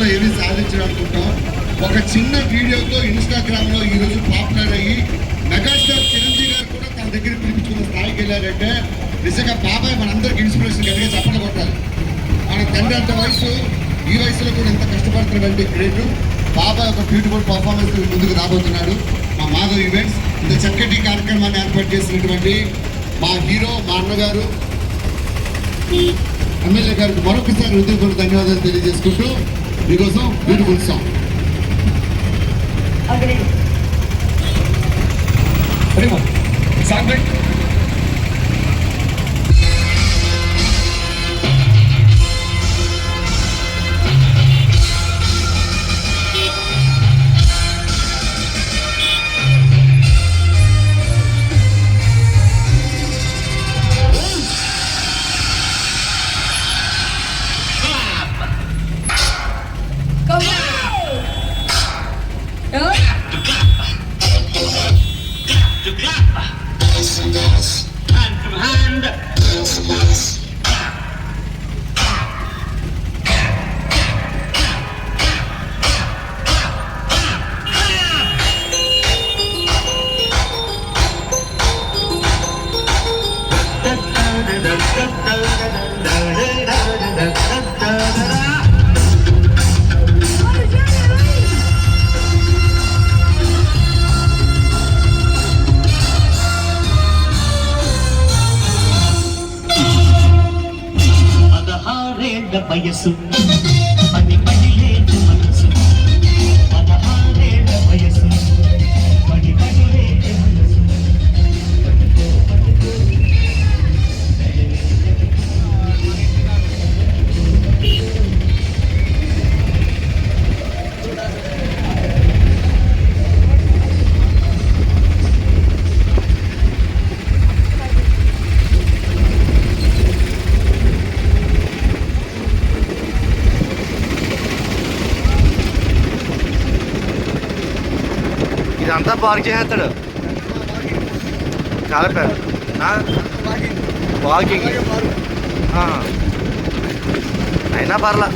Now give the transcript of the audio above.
జీవితంలో ఏమీ సాధించడం అనుకుంటాం. ఒక చిన్న వీడియోతో ఇన్స్టాగ్రామ్లో ఈరోజు పాపులర్ అయ్యి మెగాస్టార్ చిరంజీవి గారు కూడా తన దగ్గర పిలిపించుకున్న స్థాయికి వెళ్ళారంటే నిజంగా బాబాయ్ మనందరికి ఇన్స్పిరేషన్ కలిగే చెప్పలు కొట్టాలి. మన తండ్రి అంత వయసు, ఈ వయసులో కూడా ఎంత కష్టపడుతున్నటువంటి గ్రేట్ బాబాయ్ ఒక బ్యూటిఫుల్ పర్ఫార్మెన్స్ ముందుకు రాబోతున్నాడు. మా మాధవ్ ఈవెంట్స్ ఇంత చక్కటి కార్యక్రమాన్ని ఏర్పాటు చేసినటువంటి మా హీరో, మా అన్నగారు, ఎమ్మెల్యే గారికి మరొకసారి హృదయపూర్వక ధన్యవాదాలు తెలియజేసుకుంటూ మీకోసం బ్యూటిఫుల్ సాంగ్. వయసు పది పడిలేదు మనసు, 16 వయసు పడి పడిలేదు మనసు. ఇదంతా పార్క్ చేస్తాడు చాలా పెద్ద వాకింగ్ అయినా పర్లా.